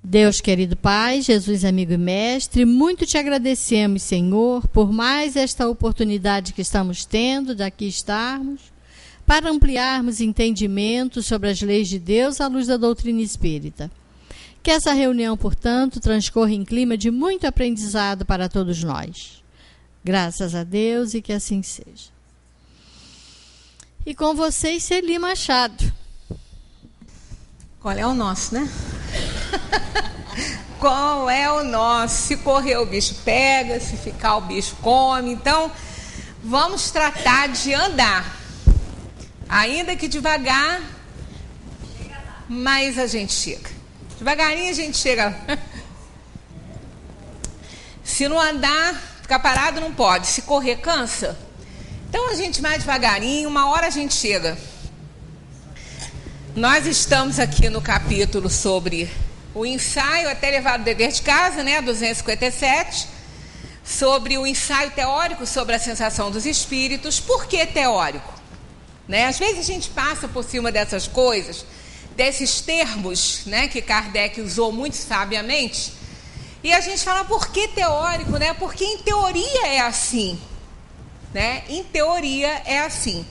Deus querido Pai, Jesus amigo e mestre, muito te agradecemos, Senhor, por mais esta oportunidade que estamos tendo de aqui estarmos, para ampliarmos entendimento sobre as leis de Deus à luz da doutrina espírita. Que essa reunião, portanto, transcorra em clima de muito aprendizado para todos nós. Graças a Deus e que assim seja. E com vocês, Celi Machado. Qual é o nosso, né? Qual é o nosso? Se correr o bicho pega, se ficar o bicho come. Então, vamos tratar de andar. Ainda que devagar, mas a gente chega. Devagarinho a gente chega lá. Se não andar, ficar parado não pode. Se correr, cansa. Então, a gente vai devagarinho, uma hora a gente chega. Nós estamos aqui no capítulo sobre o ensaio até elevado dever de casa, né, 257, sobre o ensaio teórico sobre a sensação dos espíritos. Por que teórico? Né? Às vezes a gente passa por cima dessas coisas, desses termos, né, que Kardec usou muito sabiamente, e a gente fala, por que teórico? Né? Porque em teoria é assim. Né? Em teoria é assim.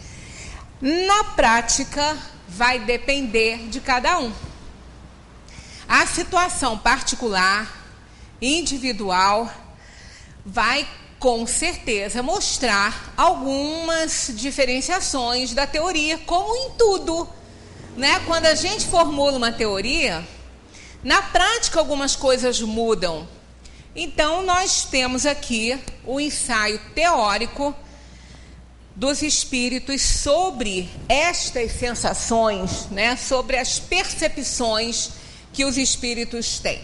Na prática, vai depender de cada um. A situação particular, individual, vai com certeza mostrar algumas diferenciações da teoria, como em tudo, né? Quando a gente formula uma teoria, na prática algumas coisas mudam. Então nós temos aqui o ensaio teórico dos espíritos sobre estas sensações, né? Sobre as percepções que os espíritos têm.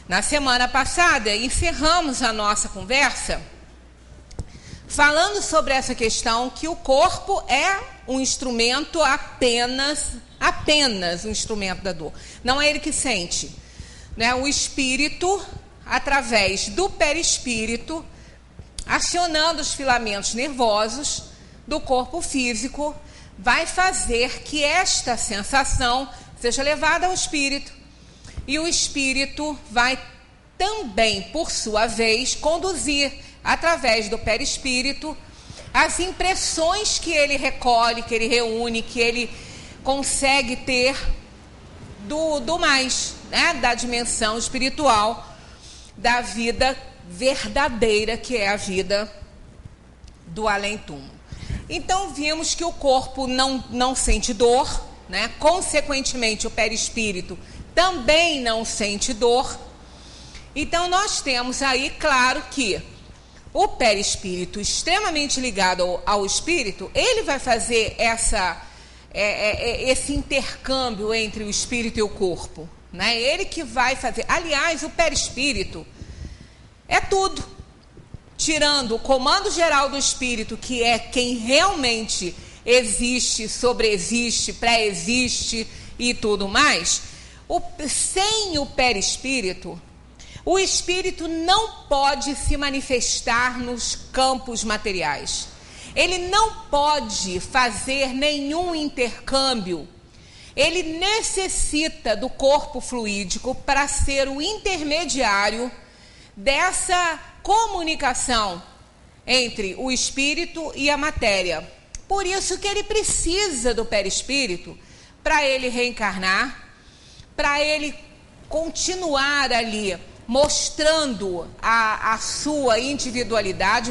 Na semana passada, encerramos a nossa conversa falando sobre essa questão que o corpo é um instrumento apenas um instrumento da dor. Não é ele que sente. Né? O espírito, através do perispírito, acionando os filamentos nervosos do corpo físico, vai fazer que esta sensação seja levada ao espírito. E o espírito vai também, por sua vez, conduzir, através do perispírito, as impressões que ele recolhe, que ele reúne, que ele consegue ter do mais, né? Da dimensão espiritual, da vida verdadeira, que é a vida do além-túmulo. Então, vimos que o corpo não sente dor, né? Consequentemente, o perispírito também não sente dor. Então, nós temos aí, claro, que o perispírito extremamente ligado ao espírito, ele vai fazer esse intercâmbio entre o espírito e o corpo. Né? Ele que vai fazer. Aliás, o perispírito é tudo. Tirando o comando geral do espírito, que é quem realmente existe, sobreexiste, pré-existe e tudo mais, sem o perispírito, o espírito não pode se manifestar nos campos materiais. Ele não pode fazer nenhum intercâmbio. Ele necessita do corpo fluídico para ser o intermediário dessa comunicação entre o espírito e a matéria. Por isso que ele precisa do perispírito para ele reencarnar, para ele continuar ali mostrando a sua individualidade,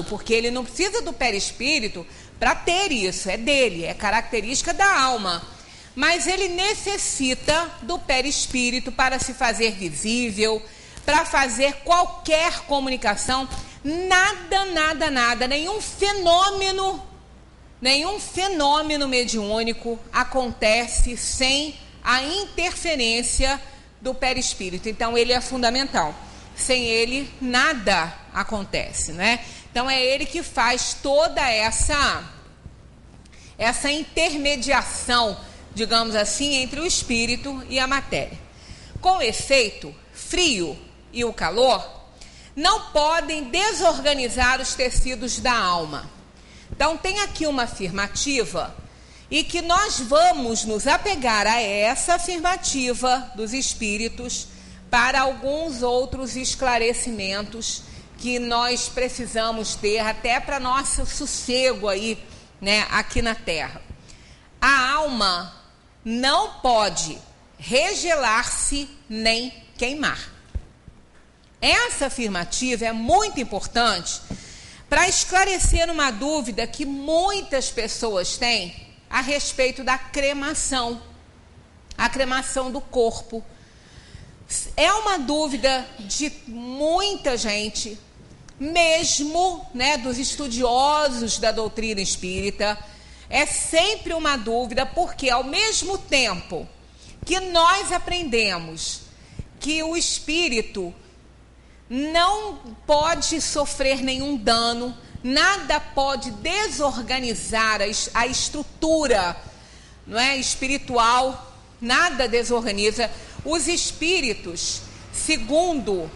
porque ele não precisa do perispírito para ter isso, é dele, é característica da alma. Mas ele necessita do perispírito para se fazer visível, para fazer qualquer comunicação. Nada, nenhum fenômeno mediúnico acontece sem a interferência do perispírito. Então, ele é fundamental. Sem ele, nada acontece, né? Então, é ele que faz toda essa intermediação, digamos assim, entre o espírito e a matéria. Com efeito, frio e o calor não podem desorganizar os tecidos da alma. Então, tem aqui uma afirmativa e que nós vamos nos apegar a essa afirmativa dos espíritos para alguns outros esclarecimentos que nós precisamos ter até para nosso sossego aí, né, aqui na Terra. A alma não pode regelar-se nem queimar. Essa afirmativa é muito importante para esclarecer uma dúvida que muitas pessoas têm a respeito da cremação, a cremação do corpo. É uma dúvida de muita gente, mesmo, né, dos estudiosos da doutrina espírita. É sempre uma dúvida, porque ao mesmo tempo que nós aprendemos que o espírito não pode sofrer nenhum dano, nada pode desorganizar a estrutura, não é, espiritual, nada desorganiza. Os espíritos, segundo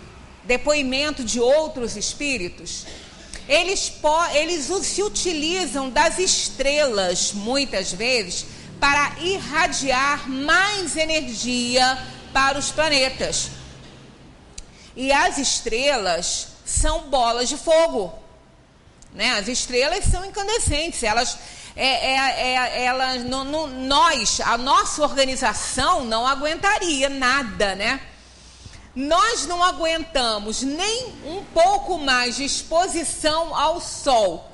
depoimento de outros espíritos, eles se utilizam das estrelas, muitas vezes, para irradiar mais energia para os planetas. E as estrelas são bolas de fogo, né? As estrelas são incandescentes, a nossa organização não aguentaria nada, né? Nós não aguentamos nem um pouco mais de exposição ao sol.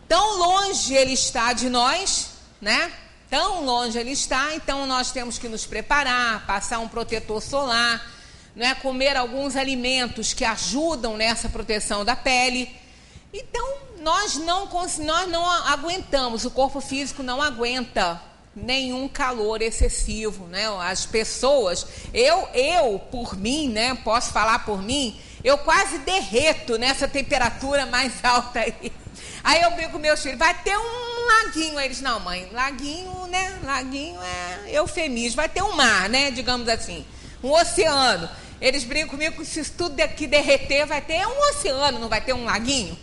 Tão longe ele está de nós, né? Tão longe ele está, então nós temos que nos preparar, passar um protetor solar, né? Comer alguns alimentos que ajudam nessa proteção da pele. Então, nós não aguentamos, o corpo físico não aguenta nenhum calor excessivo, né? As pessoas, eu por mim, né? Posso falar por mim, eu quase derreto nessa temperatura mais alta aí. Aí eu brinco com meus filhos, vai ter um laguinho. Aí eles, não, mãe, laguinho, né? Laguinho é eufemismo, vai ter um mar, né? Digamos assim, um oceano. Eles brincam comigo que se tudo aqui derreter, vai ter um oceano, não vai ter um laguinho?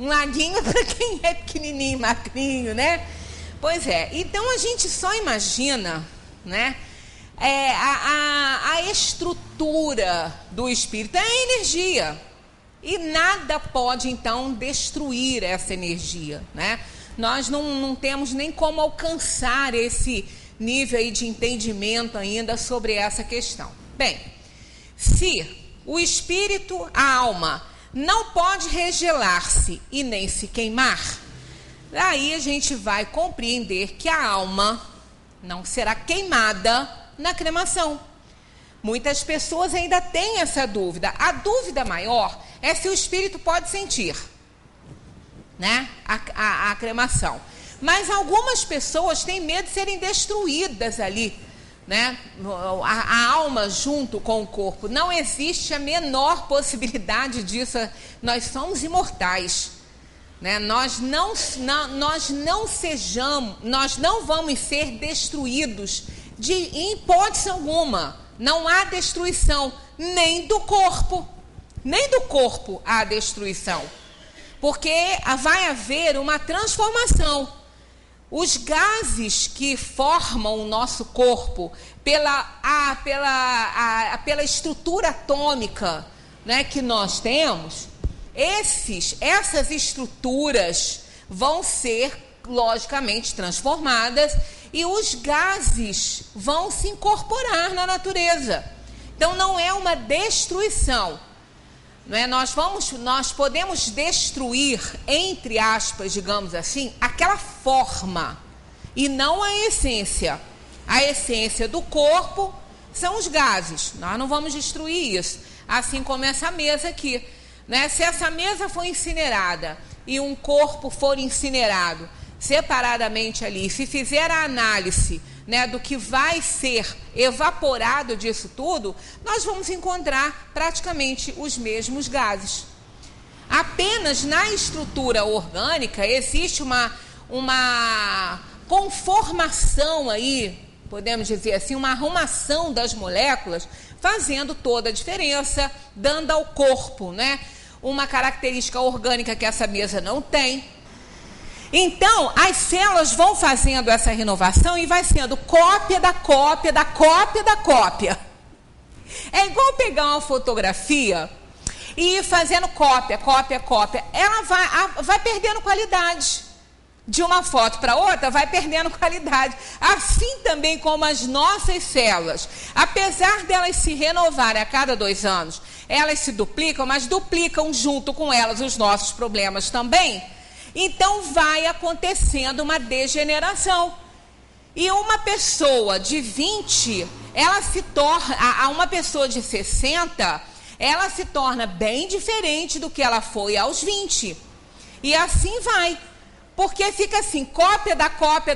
Um laguinho para quem é pequenininho, magrinho, né? Pois é, então a gente só imagina, né, a estrutura do espírito, é a energia. E nada pode, então, destruir essa energia, né? Nós não temos nem como alcançar esse nível aí de entendimento ainda sobre essa questão. Bem, se o espírito, a alma, não pode regelar-se e nem se queimar, daí a gente vai compreender que a alma não será queimada na cremação. Muitas pessoas ainda têm essa dúvida. A dúvida maior é se o espírito pode sentir, né, a cremação. Mas algumas pessoas têm medo de serem destruídas ali, né, a alma junto com o corpo. Não existe a menor possibilidade disso. Nós somos imortais, né? Nós não vamos ser destruídos em hipótese alguma. Não há destruição nem do corpo há destruição, porque vai haver uma transformação. Os gases que formam o nosso corpo pela estrutura atômica, né, que nós temos, essas estruturas vão ser logicamente transformadas e os gases vão se incorporar na natureza. Então não é uma destruição, não é? Nós podemos destruir, entre aspas, digamos assim, aquela forma e não a essência. A essência do corpo são os gases. Nós não vamos destruir isso, assim como essa mesa aqui, né? Se essa mesa for incinerada e um corpo for incinerado separadamente ali, se fizer a análise, né, do que vai ser evaporado disso tudo, nós vamos encontrar praticamente os mesmos gases. Apenas na estrutura orgânica existe uma conformação aí, podemos dizer assim, uma arrumação das moléculas, fazendo toda a diferença, dando ao corpo, né, uma característica orgânica que essa mesa não tem. Então, as células vão fazendo essa renovação e vai sendo cópia da cópia da cópia da cópia. É igual pegar uma fotografia e ir fazendo cópia. Ela vai perdendo qualidade. De uma foto para outra, vai perdendo qualidade. Assim também como as nossas células. Apesar delas se renovarem a cada 2 anos, elas se duplicam, mas duplicam junto com elas os nossos problemas também. Então vai acontecendo uma degeneração. E uma pessoa de 20, ela se torna, uma pessoa de 60, ela se torna bem diferente do que ela foi aos 20. E assim vai. Porque fica assim, cópia da cópia,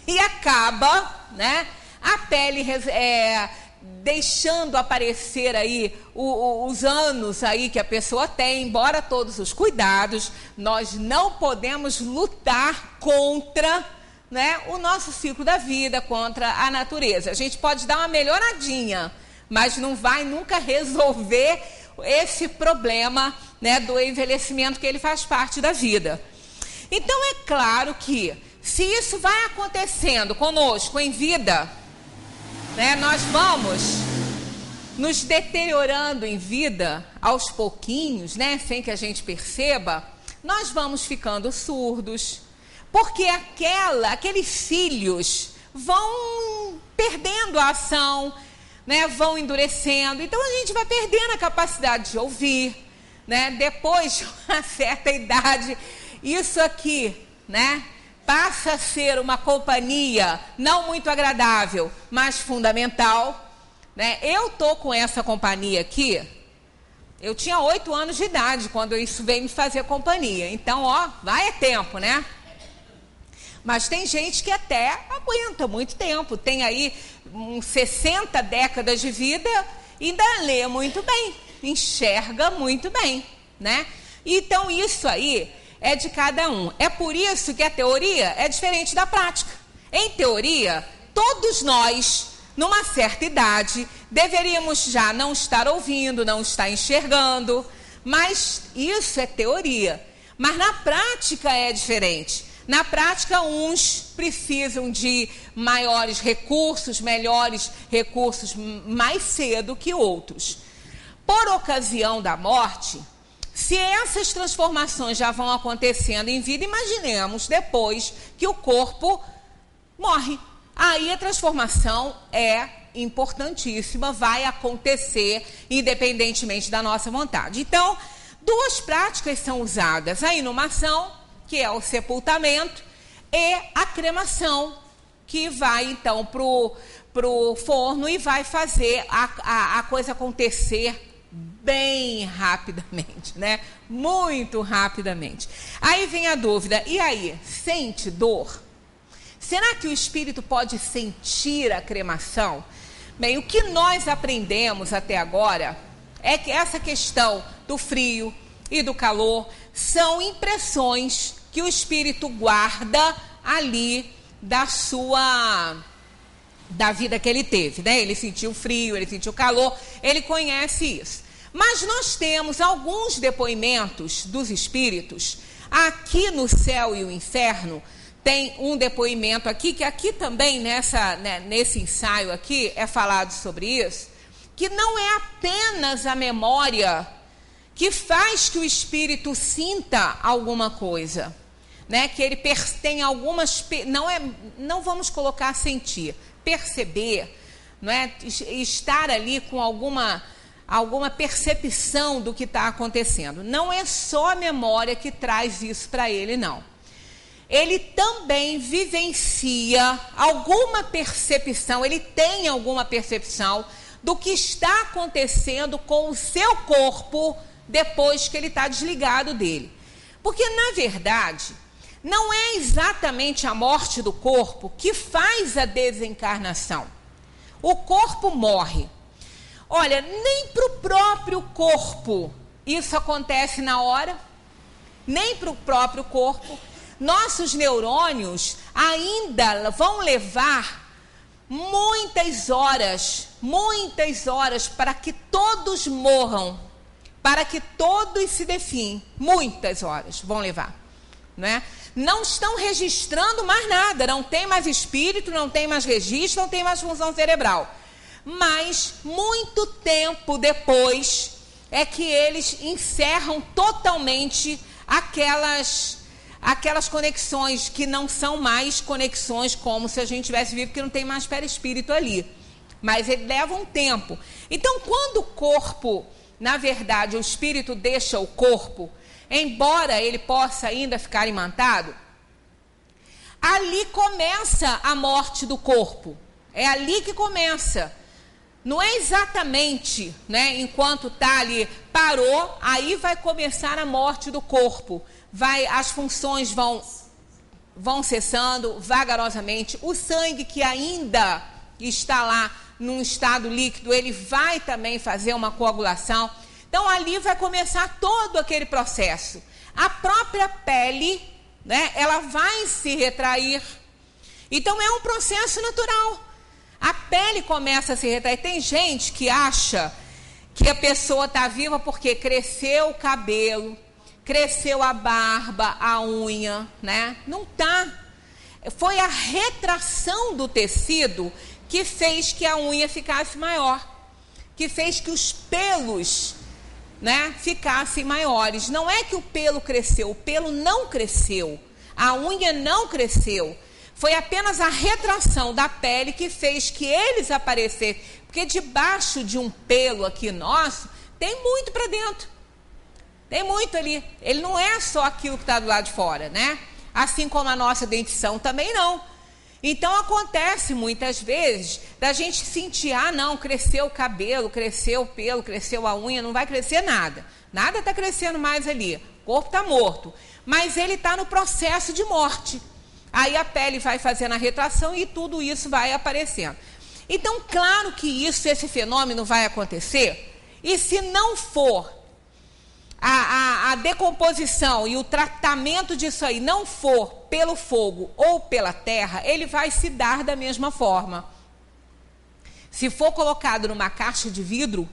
e acaba, né, a pele deixando aparecer aí os anos aí que a pessoa tem. Embora todos os cuidados, nós não podemos lutar contra, né, o nosso ciclo da vida, contra a natureza. A gente pode dar uma melhoradinha, mas não vai nunca resolver esse problema, né, do envelhecimento, que ele faz parte da vida. Então é claro que se isso vai acontecendo conosco em vida, né, nós vamos nos deteriorando em vida aos pouquinhos, né, sem que a gente perceba, nós vamos ficando surdos, porque aqueles cílios vão perdendo a ação, né, vão endurecendo, então a gente vai perdendo a capacidade de ouvir, né, depois de uma certa idade. Isso aqui, né, passa a ser uma companhia não muito agradável, mas fundamental, né? Eu tô com essa companhia aqui, eu tinha 8 anos de idade quando isso veio me fazer companhia. Então, ó, vai é tempo, né? Mas tem gente que até aguenta muito tempo, tem aí 60 décadas de vida e ainda lê muito bem, enxerga muito bem, né? Então, isso aí é de cada um. É por isso que a teoria é diferente da prática. Em teoria, todos nós, numa certa idade, deveríamos já não estar ouvindo, não estar enxergando, mas isso é teoria. Mas na prática é diferente. Na prática, uns precisam de maiores recursos, melhores recursos mais cedo que outros. Por ocasião da morte, se essas transformações já vão acontecendo em vida, imaginemos depois que o corpo morre. Aí a transformação é importantíssima, vai acontecer independentemente da nossa vontade. Então, 2 práticas são usadas: a inumação, que é o sepultamento, e a cremação, que vai então pro forno e vai fazer a coisa acontecer bem rapidamente, né? Muito rapidamente. Aí vem a dúvida: e aí, sente dor? Será que o espírito pode sentir a cremação? Bem, o que nós aprendemos até agora é que essa questão do frio e do calor são impressões que o espírito guarda ali da vida que ele teve, né? Ele sentiu frio, ele sentiu calor, ele conhece isso. Mas nós temos alguns depoimentos dos espíritos. Aqui no céu e o inferno tem um depoimento aqui, que aqui também nesse ensaio aqui é falado sobre isso, que não é apenas a memória que faz que o espírito sinta alguma coisa, né? Que ele tem algumas, não vamos colocar sentir, perceber, não é? Estar ali com alguma percepção do que está acontecendo. Não é só a memória que traz isso para ele, não. Ele também vivencia alguma percepção, ele tem alguma percepção do que está acontecendo com o seu corpo depois que ele está desligado dele. Porque, na verdade, não é exatamente a morte do corpo que faz a desencarnação. O corpo morre. Olha, nem para o próprio corpo isso acontece na hora, nem para o próprio corpo. Nossos neurônios ainda vão levar muitas horas para que todos morram, para que todos se definem. Muitas horas vão levar, não é? Não estão registrando mais nada, não tem mais espírito, não tem mais registro, não tem mais função cerebral. mas muito tempo depois é que eles encerram totalmente aquelas conexões que não são mais conexões como se a gente tivesse vivo, que não tem mais perispírito ali. Mas ele leva um tempo. Então, quando o corpo, na verdade, o espírito deixa o corpo, embora ele possa ainda ficar imantado, ali começa a morte do corpo. É ali que começa. Não é exatamente, né, enquanto está ali, parou, aí vai começar a morte do corpo. As funções vão cessando vagarosamente. O sangue que ainda está lá num estado líquido, ele vai também fazer uma coagulação. Então, ali vai começar todo aquele processo. A própria pele, né, ela vai se retrair. Então, é um processo natural. A pele começa a se retrair. Tem gente que acha que a pessoa está viva porque cresceu o cabelo, cresceu a barba, a unha, né? Não está. Foi a retração do tecido que fez que a unha ficasse maior, que fez que os pelos, né, ficassem maiores. Não é que o pelo cresceu, o pelo não cresceu, a unha não cresceu. Foi apenas a retração da pele que fez que eles aparecessem. Porque debaixo de um pelo aqui nosso, tem muito para dentro. Tem muito ali. Ele não é só aquilo que está do lado de fora, né? Assim como a nossa dentição também não. Então, acontece muitas vezes da gente sentir, não, cresceu o cabelo, cresceu o pelo, cresceu a unha, não vai crescer nada. Nada está crescendo mais ali. O corpo está morto. Mas ele está no processo de morte. Aí a pele vai fazendo a retração e tudo isso vai aparecendo. Então, claro que esse fenômeno vai acontecer. E se não for a decomposição e o tratamento disso aí não for pelo fogo ou pela terra, ele vai se dar da mesma forma. Se for colocado numa caixa de vidro,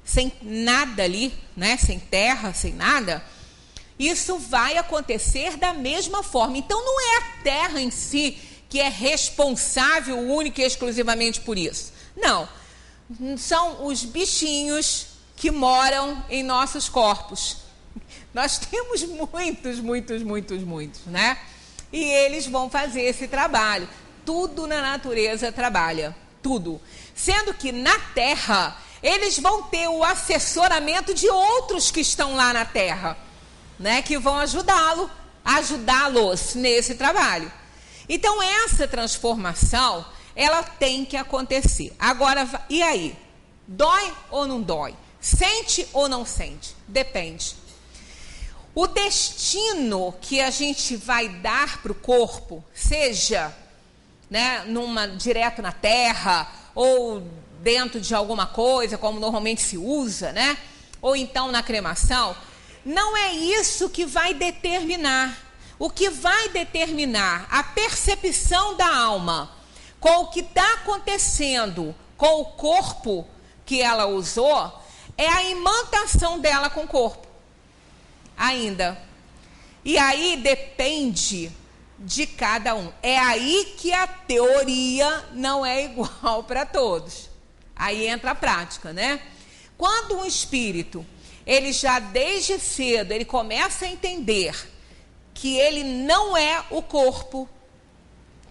sem nada ali, né, sem terra, sem nada, isso vai acontecer da mesma forma. Então, não é a terra em si que é responsável única e exclusivamente por isso. Não. São os bichinhos que moram em nossos corpos. Nós temos muitos, né? E eles vão fazer esse trabalho. Tudo na natureza trabalha. Tudo. Sendo que na terra, eles vão ter o assessoramento de outros que estão lá na terra, né, que vão ajudá-los nesse trabalho. Então, essa transformação, ela tem que acontecer. Agora, e aí? Dói ou não dói? Sente ou não sente? Depende. O destino que a gente vai dar para o corpo, seja, né, direto na terra, ou dentro de alguma coisa, como normalmente se usa, né, ou então na cremação, não é isso que vai determinar. O que vai determinar a percepção da alma com o que está acontecendo com o corpo que ela usou é a imantação dela com o corpo. Ainda. E aí depende de cada um. É aí que a teoria não é igual para todos. Aí entra a prática, né? Quando um espírito, ele já desde cedo, ele começa a entender que ele não é o corpo,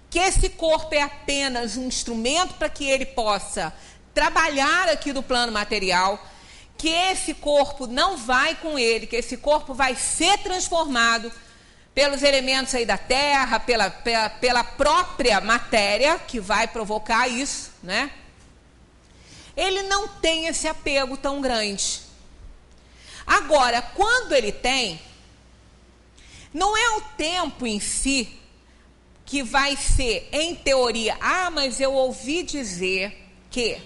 que esse corpo é apenas um instrumento para que ele possa trabalhar aqui no plano material, que esse corpo não vai com ele, que esse corpo vai ser transformado pelos elementos aí da terra, pela própria matéria que vai provocar isso, né? Ele não tem esse apego tão grande. Agora, quando ele tem, não é o tempo em si que vai ser, em teoria, mas eu ouvi dizer que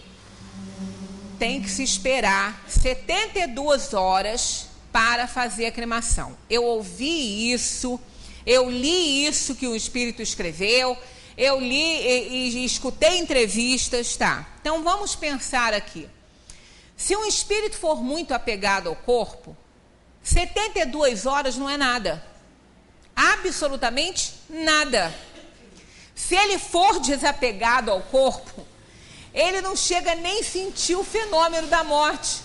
tem que se esperar 72 horas para fazer a cremação. Eu ouvi isso, eu li isso que o espírito escreveu, eu li e escutei entrevistas, tá? Então, vamos pensar aqui. Se um espírito for muito apegado ao corpo, 72 horas não é nada. Absolutamente nada. Se ele for desapegado ao corpo, ele não chega nem a sentir o fenômeno da morte.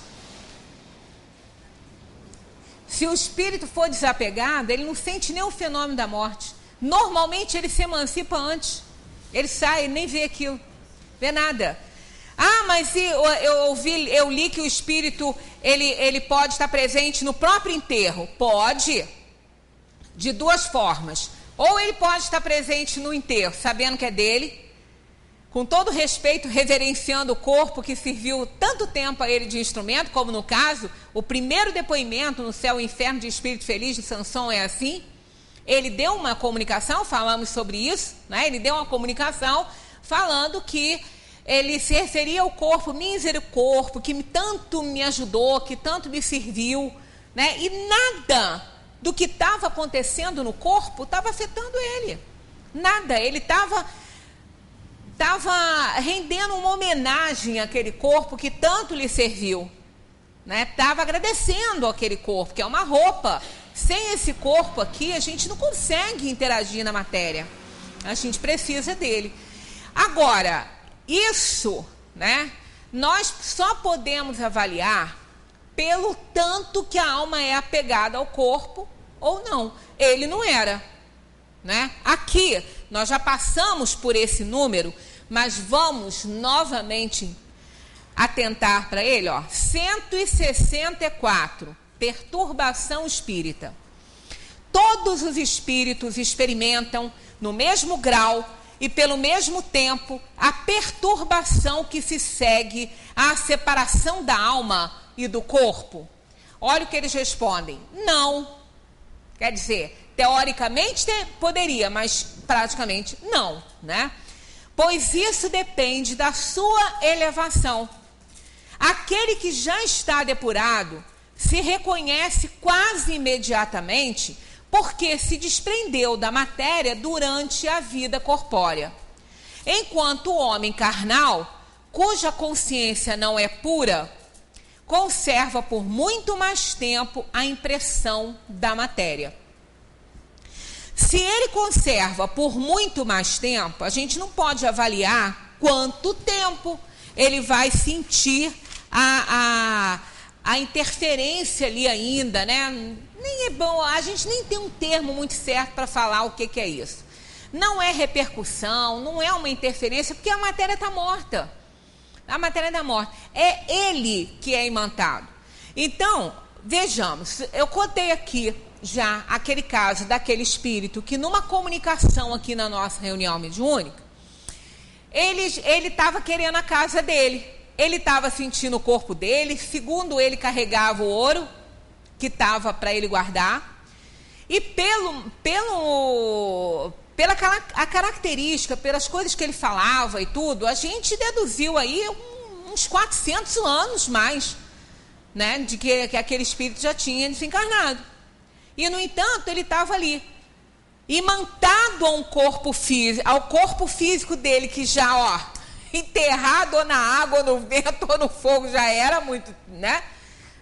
Se o espírito for desapegado, ele não sente nem o fenômeno da morte. Normalmente ele se emancipa antes. Ele sai, ele nem vê aquilo, vê nada. Ah, mas eu li que o espírito ele pode estar presente no próprio enterro. Pode, de duas formas. Ou ele pode estar presente no enterro, sabendo que é dele, com todo respeito, reverenciando o corpo que serviu tanto tempo a ele de instrumento, como no caso, o primeiro depoimento no Céu e Inferno de Espírito Feliz de Sansão é assim. Ele deu uma comunicação, falamos sobre isso, né? Ele deu uma comunicação falando que ele se referia ao corpo, mísero corpo, que tanto me ajudou, que tanto me serviu, né? E nada do que estava acontecendo no corpo estava afetando ele. Nada, ele estava rendendo uma homenagem àquele corpo que tanto lhe serviu, né? Estava agradecendo aquele corpo, que é uma roupa. Sem esse corpo aqui, a gente não consegue interagir na matéria. A gente precisa dele. Agora, isso, né? Nós só podemos avaliar pelo tanto que a alma é apegada ao corpo ou não. Ele não era, né? Aqui, nós já passamos por esse número, mas vamos novamente atentar para ele, ó. 164, perturbação espírita. Todos os espíritos experimentam, no mesmo grau e pelo mesmo tempo, a perturbação que se segue à separação da alma e do corpo. Olha o que eles respondem. Não. Quer dizer, teoricamente poderia, mas praticamente não, né? Pois isso depende da sua elevação. Aquele que já está depurado se reconhece quase imediatamente porque se desprendeu da matéria durante a vida corpórea. Enquanto o homem carnal, cuja consciência não é pura, conserva por muito mais tempo a impressão da matéria. Se ele conserva por muito mais tempo, a gente não pode avaliar quanto tempo ele vai sentir a interferência ali ainda, né? Nem é bom, a gente nem tem um termo muito certo para falar o que é isso. Não é repercussão, não é uma interferência, porque a matéria está morta. A matéria está morta. É ele que é imantado. Então, vejamos, eu contei aqui já aquele caso daquele espírito que numa comunicação aqui na nossa reunião mediúnica, ele estava querendo a casa dele. Ele estava sentindo o corpo dele, segundo ele carregava o ouro que estava para ele guardar. E pela característica, pelas coisas que ele falava e tudo, a gente deduziu aí uns 400 anos mais, né, de que aquele espírito já tinha desencarnado. E, no entanto, ele estava ali, imantado ao corpo físico dele, que já, ó, enterrado ou na água, ou no vento, ou no fogo, já era muito, né,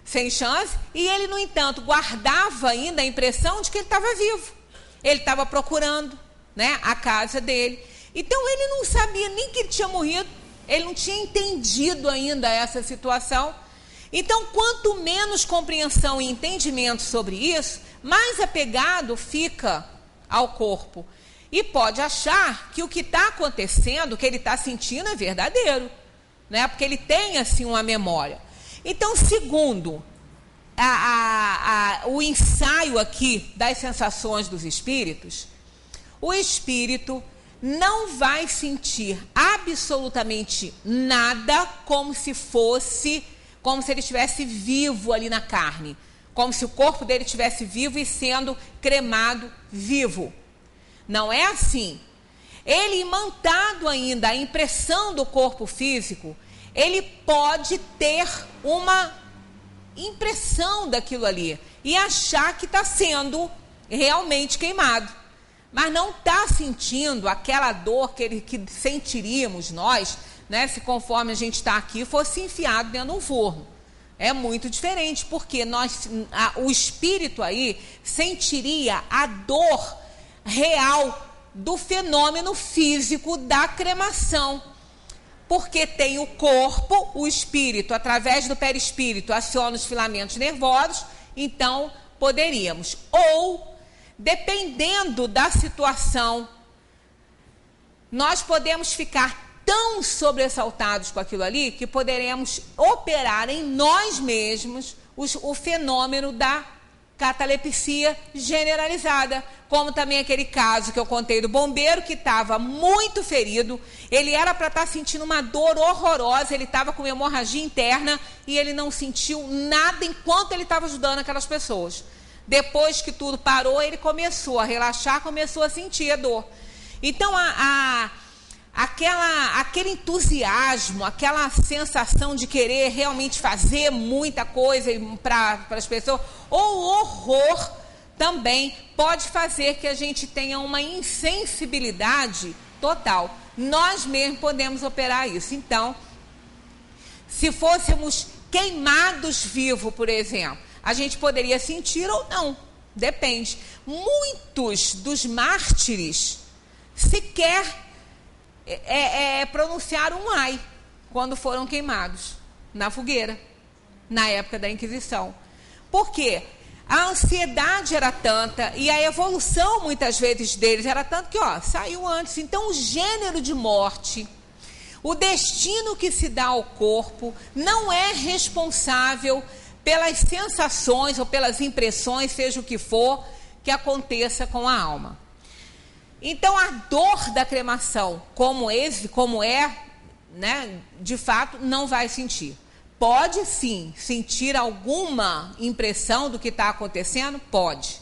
sem chance. E ele, no entanto, guardava ainda a impressão de que ele estava vivo. Ele estava procurando, né, a casa dele. Então, ele não sabia nem que ele tinha morrido, ele não tinha entendido ainda essa situação. Então, quanto menos compreensão e entendimento sobre isso, mais apegado fica ao corpo. E pode achar que o que está acontecendo, o que ele está sentindo é verdadeiro, né? Porque ele tem, assim, uma memória. Então, segundo o ensaio aqui das sensações dos espíritos, o espírito não vai sentir absolutamente nada como se ele estivesse vivo ali na carne, como se o corpo dele estivesse vivo e sendo cremado vivo. Não é assim. Ele, imantado ainda a impressão do corpo físico, ele pode ter uma impressão daquilo ali e achar que está sendo realmente queimado, mas não está sentindo aquela dor que sentiríamos nós, né, se conforme a gente está aqui fosse enfiado dentro de um forno. É muito diferente, porque o espírito aí sentiria a dor real do fenômeno físico da cremação. porque tem o corpo, o espírito, através do perispírito, aciona os filamentos nervosos, então poderíamos. Ou, dependendo da situação, nós podemos ficar tão sobressaltados com aquilo ali que poderemos operar em nós mesmos o fenômeno da catalepsia generalizada, como também aquele caso que eu contei do bombeiro que estava muito ferido, ele era para estar sentindo uma dor horrorosa, ele estava com hemorragia interna e ele não sentiu nada enquanto ele estava ajudando aquelas pessoas. Depois que tudo parou, ele começou a relaxar, começou a sentir a dor. Então, aquele entusiasmo, aquela sensação de querer realmente fazer muita coisa para as pessoas, ou o horror também pode fazer que a gente tenha uma insensibilidade total. Nós mesmos podemos operar isso. Então, se fôssemos queimados vivos, por exemplo, a gente poderia sentir ou não, depende. Muitos dos mártires sequer pronunciaram um ai quando foram queimados na fogueira, na época da Inquisição. Por quê? A ansiedade era tanta e a evolução, muitas vezes, deles era tanto que, saiu antes. Então, o gênero de morte, o destino que se dá ao corpo, não é responsável pelas sensações ou pelas impressões, seja o que for, que aconteça com a alma. Então, a dor da cremação, como é, né, de fato, não vai sentir. Pode, sim, sentir alguma impressão do que está acontecendo? Pode.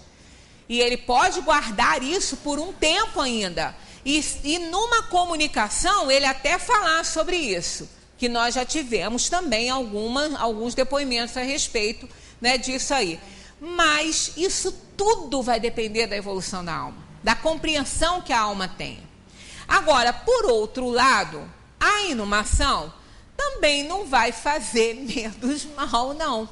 E ele pode guardar isso por um tempo ainda. E numa comunicação, ele até falar sobre isso, que nós já tivemos também alguns depoimentos a respeito, né, disso aí. Mas isso tudo vai depender da evolução da alma, da compreensão que a alma tem. Agora, por outro lado, a inumação também não vai fazer menos mal, não.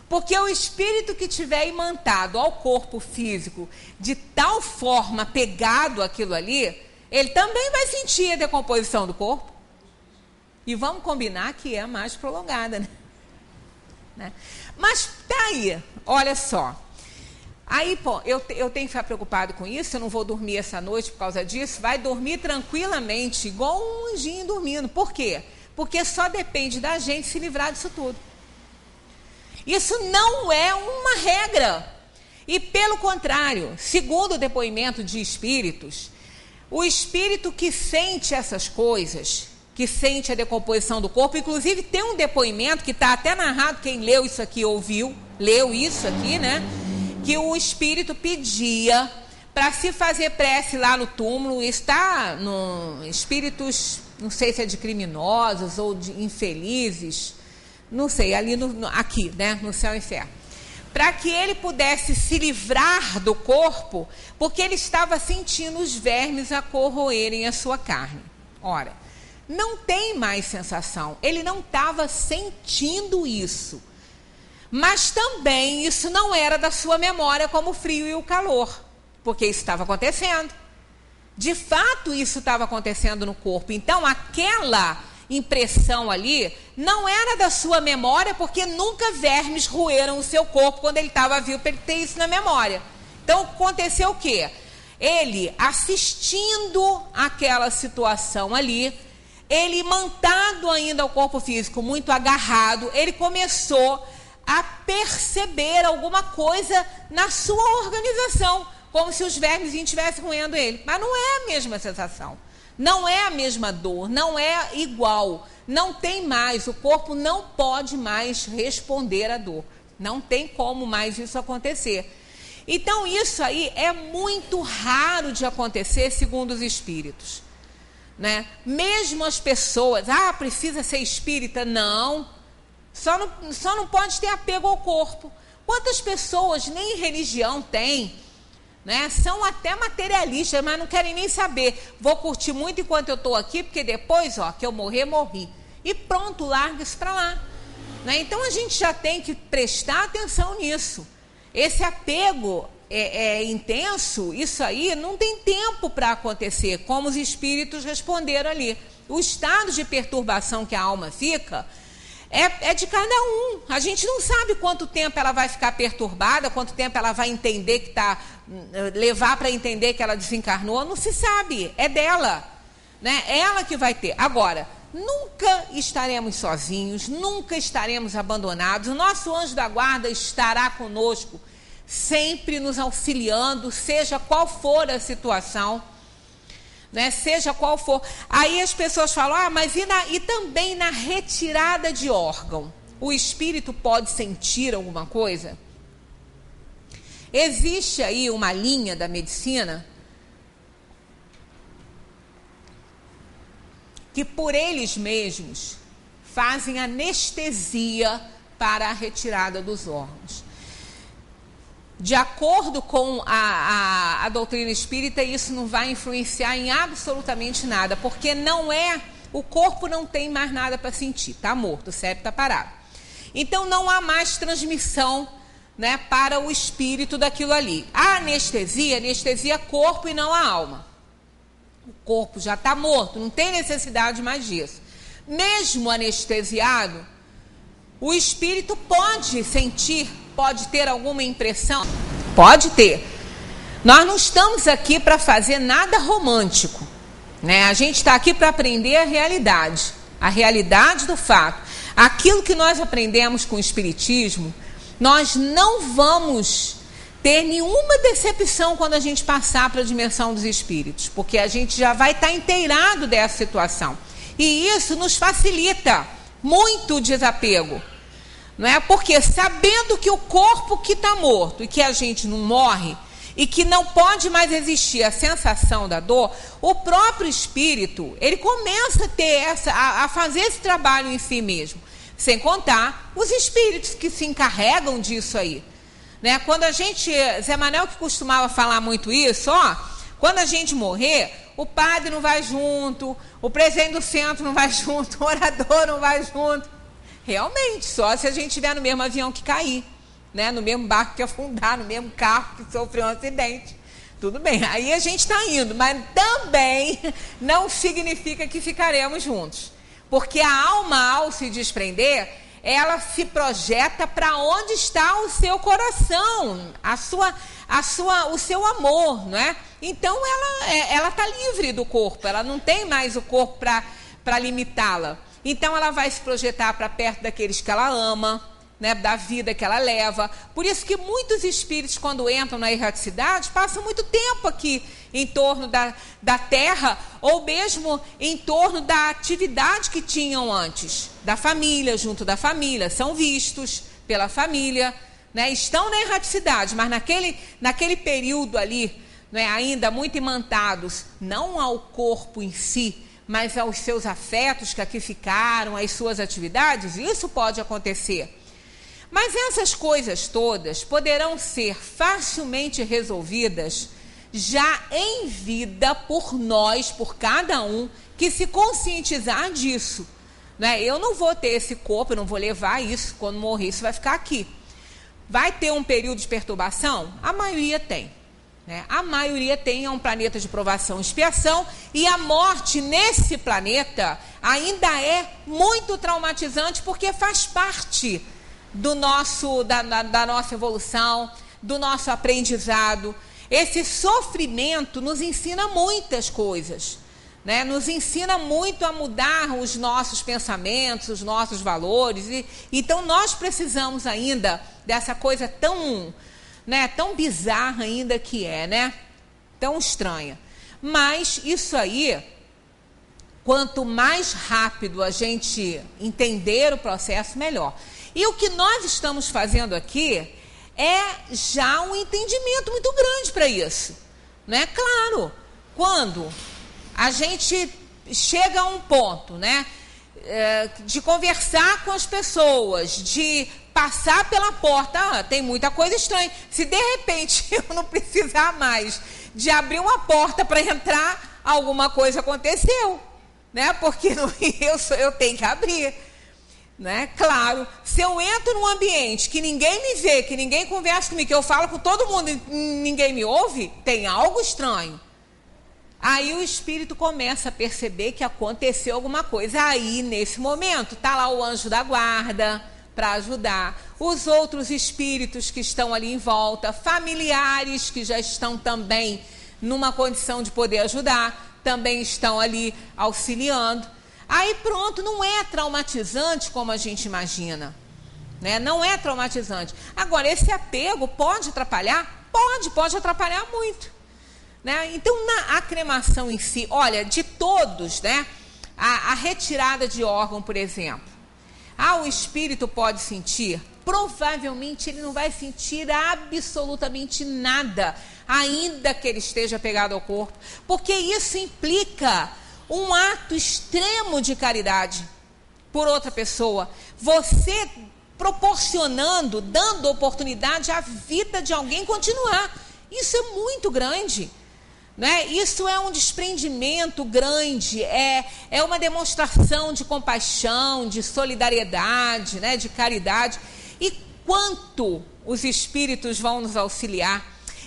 Porque o espírito que tiver imantado ao corpo físico de tal forma pegado àquilo ali, ele também vai sentir a decomposição do corpo. E vamos combinar que é mais prolongada, né? Mas tá aí, olha só. Aí, pô, eu tenho que ficar preocupado com isso, eu não vou dormir essa noite por causa disso. Vai dormir tranquilamente, igual um anjinho dormindo. Por quê? Porque só depende da gente se livrar disso tudo. Isso não é uma regra. E, pelo contrário, segundo o depoimento de espíritos, o espírito que sente essas coisas, que sente a decomposição do corpo, inclusive tem um depoimento que está até narrado, quem leu isso aqui leu isso aqui, né? Que o espírito pedia para se fazer prece lá no túmulo, está no espíritos, não sei se é de criminosos ou de infelizes, não sei, ali aqui, né, no céu e inferno, para que ele pudesse se livrar do corpo, porque ele estava sentindo os vermes a corroerem a sua carne. Ora, não tem mais sensação, ele não estava sentindo isso. Mas também isso não era da sua memória como o frio e o calor, porque isso estava acontecendo. De fato, isso estava acontecendo no corpo. Então, aquela impressão ali não era da sua memória, porque nunca vermes roeram o seu corpo quando ele estava vivo para ele ter isso na memória. Então, aconteceu o quê? Ele, assistindo aquela situação ali, ele imantado ainda ao corpo físico, muito agarrado, ele começou a perceber alguma coisa na sua organização, como se os vermes estivessem roendo ele. Mas não é a mesma sensação, não é a mesma dor, não é igual, não tem mais, o corpo não pode mais responder à dor, não tem como mais isso acontecer. Então isso aí é muito raro de acontecer, segundo os espíritos, né? Mesmo as pessoas, precisa ser espírita, não. Só não pode ter apego ao corpo. Quantas pessoas nem religião têm, né? São até materialistas, mas não querem nem saber. Vou curtir muito enquanto eu estou aqui, porque depois, que eu morrer, morri. E pronto, larga isso para lá, né? Então a gente já tem que prestar atenção nisso. Esse apego intenso, isso aí não tem tempo para acontecer, como os espíritos responderam ali. o estado de perturbação que a alma fica é de cada um. A gente não sabe quanto tempo ela vai ficar perturbada, quanto tempo ela vai entender que levar para entender que ela desencarnou, não se sabe, é dela, né? É ela que vai ter. Agora, nunca estaremos sozinhos, nunca estaremos abandonados. O nosso anjo da guarda estará conosco, sempre nos auxiliando, seja qual for a situação, né? Seja qual for. Aí as pessoas falam, mas e também na retirada de órgão? O espírito pode sentir alguma coisa? Existe aí uma linha da medicina que por eles mesmos fazem anestesia para a retirada dos órgãos. De acordo com a doutrina espírita, isso não vai influenciar em absolutamente nada, porque o corpo não tem mais nada para sentir, está morto, o cérebro está parado. Então não há mais transmissão, né, para o espírito daquilo ali. A anestesia corpo e não a alma. O corpo já está morto, não tem necessidade mais disso. Mesmo anestesiado, o espírito pode sentir, pode ter alguma impressão? Pode ter. Nós não estamos aqui para fazer nada romântico, né? A gente está aqui para aprender a realidade do fato. Aquilo que nós aprendemos com o Espiritismo, nós não vamos ter nenhuma decepção quando a gente passar para a dimensão dos espíritos, porque a gente já vai estar inteirado dessa situação. E isso nos facilita muito o desapego, não é? Porque sabendo que o corpo que está morto e que a gente não morre e que não pode mais existir a sensação da dor, o próprio espírito, ele começa a ter a fazer esse trabalho em si mesmo, sem contar os espíritos que se encarregam disso aí, né? Quando a gente, Zé Manuel que costumava falar muito isso, quando a gente morrer, o padre não vai junto, o presidente do centro não vai junto, o orador não vai junto. Realmente, só se a gente estiver no mesmo avião que cair, né? No mesmo barco que afundar, no mesmo carro que sofreu um acidente. Tudo bem, aí a gente está indo, mas também não significa que ficaremos juntos. Porque a alma, ao se desprender, ela se projeta para onde está o seu coração, o seu amor, não é? Então ela está livre do corpo, ela não tem mais o corpo para limitá-la. Então ela vai se projetar para perto daqueles que ela ama, né, da vida que ela leva. Por isso que muitos espíritos, quando entram na erraticidade, passam muito tempo aqui em torno da Terra, ou mesmo em torno da atividade que tinham antes, da família, junto da família, são vistos pela família, né, estão na erraticidade, mas naquele período ali, né, ainda muito imantados, não ao corpo em si, mas aos seus afetos que aqui ficaram, às suas atividades, isso pode acontecer. Mas essas coisas todas poderão ser facilmente resolvidas já em vida por nós, por cada um, que se conscientizar disso, né? Eu não vou ter esse corpo, eu não vou levar isso, quando morrer isso vai ficar aqui. Vai ter um período de perturbação? A maioria tem. A maioria tem um planeta de provação e expiação, e a morte nesse planeta ainda é muito traumatizante, porque faz parte da nossa evolução, do nosso aprendizado. Esse sofrimento nos ensina muitas coisas, né? Nos ensina muito a mudar os nossos pensamentos, os nossos valores. Então nós precisamos ainda dessa coisa tão bizarra ainda que né? Tão estranha. Mas isso aí, quanto mais rápido a gente entender o processo, melhor. E o que nós estamos fazendo aqui é já um entendimento muito grande para isso, né? Claro, quando a gente chega a um ponto, né, de conversar com as pessoas, de passar pela porta, tem muita coisa estranha. Se de repente eu não precisar mais de abrir uma porta para entrar, alguma coisa aconteceu, né? Porque eu tenho que abrir, né? Claro, se eu entro num ambiente que ninguém me vê, que ninguém conversa comigo, que eu falo com todo mundo e ninguém me ouve, tem algo estranho. Aí o espírito começa a perceber que aconteceu alguma coisa. Aí, nesse momento, está lá o anjo da guarda para ajudar, os outros espíritos que estão ali em volta, familiares que já estão também numa condição de poder ajudar, também estão ali auxiliando. Aí pronto, não é traumatizante como a gente imagina, né? Não é traumatizante. Agora, esse apego pode atrapalhar? Pode atrapalhar muito, né? Então, a cremação em si, olha, de todos, né? A retirada de órgão, por exemplo, o espírito pode sentir? Provavelmente ele não vai sentir absolutamente nada, ainda que ele esteja pegado ao corpo, porque isso implica um ato extremo de caridade por outra pessoa. Você proporcionando, dando oportunidade à vida de alguém continuar. Isso é muito grande, né? Isso é um desprendimento grande, é uma demonstração de compaixão, de solidariedade, né? De caridade. E quanto os espíritos vão nos auxiliar.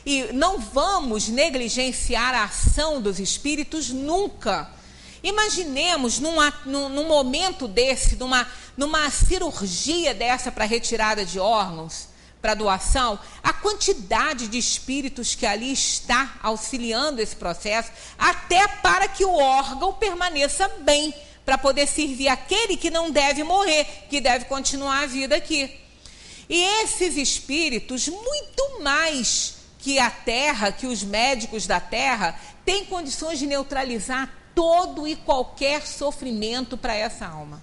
E não vamos negligenciar a ação dos espíritos nunca. Imaginemos num momento desse, numa cirurgia dessa para retirada de órgãos, para doação, a quantidade de espíritos que ali está auxiliando esse processo, até para que o órgão permaneça bem, para poder servir aquele que não deve morrer, que deve continuar a vida aqui. E esses espíritos, muito mais que a Terra, que os médicos da Terra, têm condições de neutralizar todo e qualquer sofrimento para essa alma.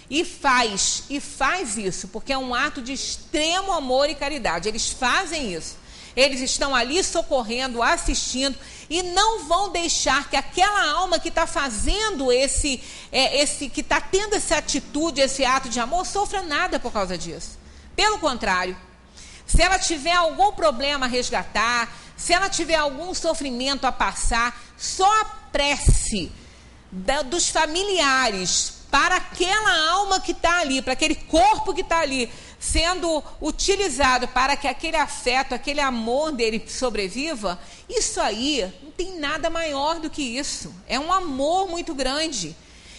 E faz isso, porque é um ato de extremo amor e caridade. Eles fazem isso. Eles estão ali socorrendo, assistindo, e não vão deixar que aquela alma que está fazendo que está tendo essa atitude, esse ato de amor, sofra nada por causa disso. Pelo contrário, se ela tiver algum problema a resgatar, se ela tiver algum sofrimento a passar, só a prece dos familiares para aquela alma que está ali, para aquele corpo que está ali, sendo utilizado para que aquele afeto, aquele amor dele sobreviva, isso aí não tem nada maior do que isso. É um amor muito grande.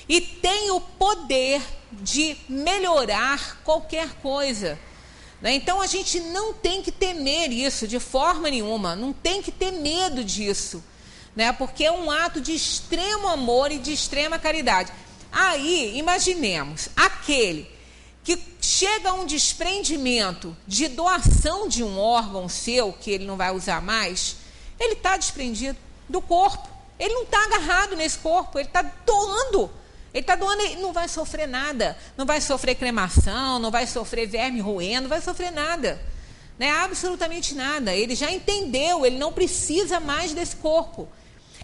E tem o poder de melhorar qualquer coisa, né? Então a gente não tem que temer isso de forma nenhuma, não tem que ter medo disso, né? Porque é um ato de extremo amor e de extrema caridade. Aí, imaginemos, aquele que chega a um desprendimento de doação de um órgão seu, que ele não vai usar mais, ele está desprendido do corpo, ele não está agarrado nesse corpo, ele está doando. Ele está doando, ele não vai sofrer nada, não vai sofrer cremação, não vai sofrer verme roendo, não vai sofrer nada, né? Absolutamente nada. Ele já entendeu, ele não precisa mais desse corpo.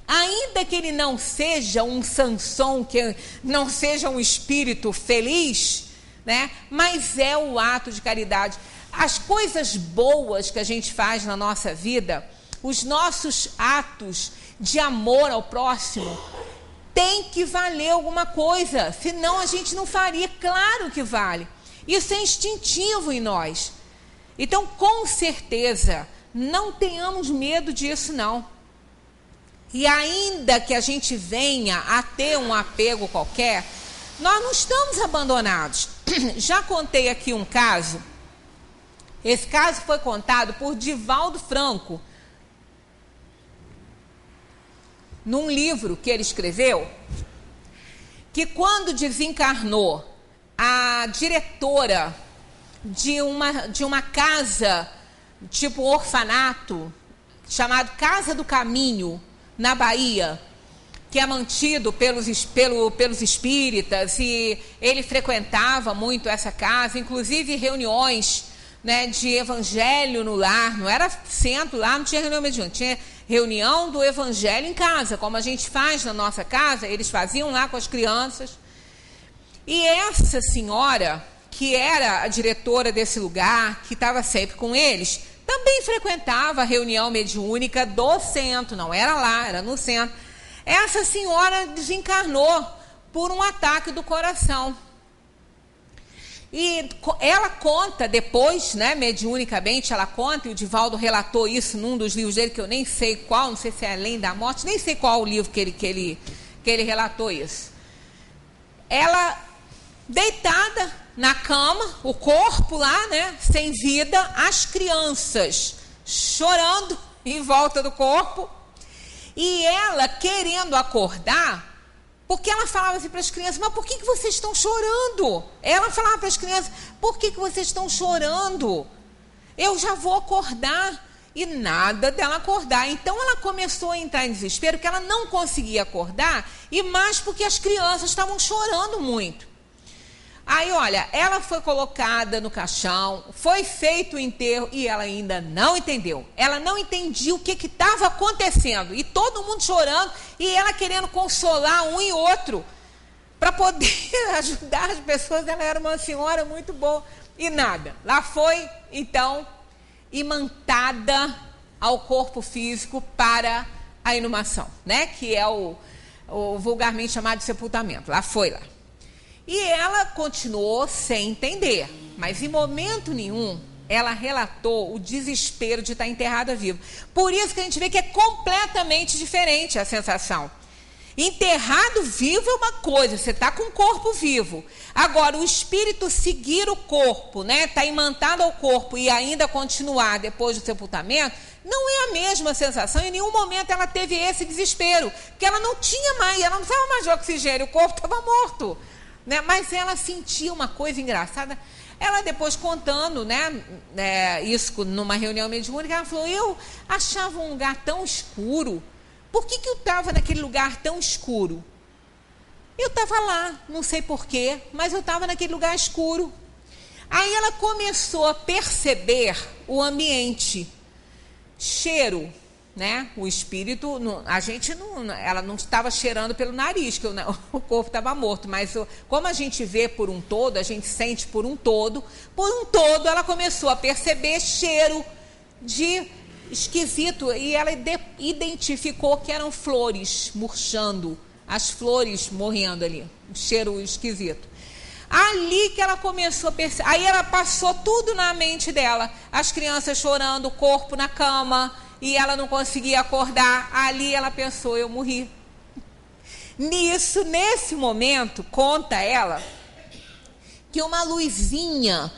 Ainda que ele não seja um Sansão, que não seja um espírito feliz, né? Mas é o ato de caridade. As coisas boas que a gente faz na nossa vida, os nossos atos de amor ao próximo, tem que valer alguma coisa, senão a gente não faria. Claro que vale. Isso é instintivo em nós. Então, com certeza, não tenhamos medo disso, não. E ainda que a gente venha a ter um apego qualquer, nós não estamos abandonados. Já contei aqui um caso. Esse caso foi contado por Divaldo Franco, num livro que ele escreveu, que quando desencarnou a diretora de uma casa, tipo orfanato, chamado Casa do Caminho, na Bahia, que é mantido pelos espíritas, e ele frequentava muito essa casa, inclusive reuniões, né, de evangelho no lar. Não era centro lá, não tinha reunião mediúnica, tinha reunião do evangelho em casa, como a gente faz na nossa casa. Eles faziam lá com as crianças. E essa senhora, que era a diretora desse lugar, que estava sempre com eles, também frequentava a reunião mediúnica do centro. Não era lá, era no centro. Essa senhora desencarnou por um ataque do coração. E ela conta depois, né, mediunicamente, ela conta, e o Divaldo relatou isso num dos livros dele, que eu nem sei qual, não sei se é Além da Morte, nem sei qual o livro que ele relatou isso. Ela, deitada na cama, o corpo lá, né, sem vida, as crianças chorando em volta do corpo, e ela querendo acordar, porque ela falava assim para as crianças, mas por que vocês estão chorando? Ela falava para as crianças, por que vocês estão chorando? Eu já vou acordar. E nada dela acordar. Então ela começou a entrar em desespero, porque ela não conseguia acordar, e mais porque as crianças estavam chorando muito. Aí, olha, ela foi colocada no caixão, foi feito o enterro, e ela ainda não entendeu. Ela não entendia o que estava acontecendo. E todo mundo chorando, e ela querendo consolar um e outro, para poder ajudar as pessoas. Ela era uma senhora muito boa. E nada. Lá foi, então, imantada ao corpo físico para a inumação, né? Que é o vulgarmente chamado de sepultamento. Lá foi lá. E ela continuou sem entender, mas em momento nenhum ela relatou o desespero de estar enterrada viva. Por isso que a gente vê que é completamente diferente a sensação. Enterrado vivo é uma coisa, você está com o corpo vivo. Agora, o espírito seguir o corpo, né, tá imantado ao corpo e ainda continuar depois do sepultamento, não é a mesma sensação. Em nenhum momento ela teve esse desespero, porque ela não tinha mais, ela não precisava mais de oxigênio, o corpo estava morto. Né? Mas ela sentia uma coisa engraçada. Ela depois contando, né, isso numa reunião mediúnica, ela falou, eu achava um lugar tão escuro. Por que eu estava naquele lugar tão escuro? Eu estava lá, não sei porquê, mas eu estava naquele lugar escuro. Aí ela começou a perceber o ambiente, cheiro, né? O espírito, ela não estava cheirando pelo nariz, que o corpo estava morto, mas como a gente vê por um todo, a gente sente por um todo ela começou a perceber cheiro de esquisito, e ela identificou que eram flores murchando, as flores morrendo ali, um cheiro esquisito. Ali que ela começou a perceber, aí ela passou tudo na mente dela, as crianças chorando, o corpo na cama, e ela não conseguia acordar. Ali ela pensou, eu morri. Nesse momento, conta ela, que uma luzinha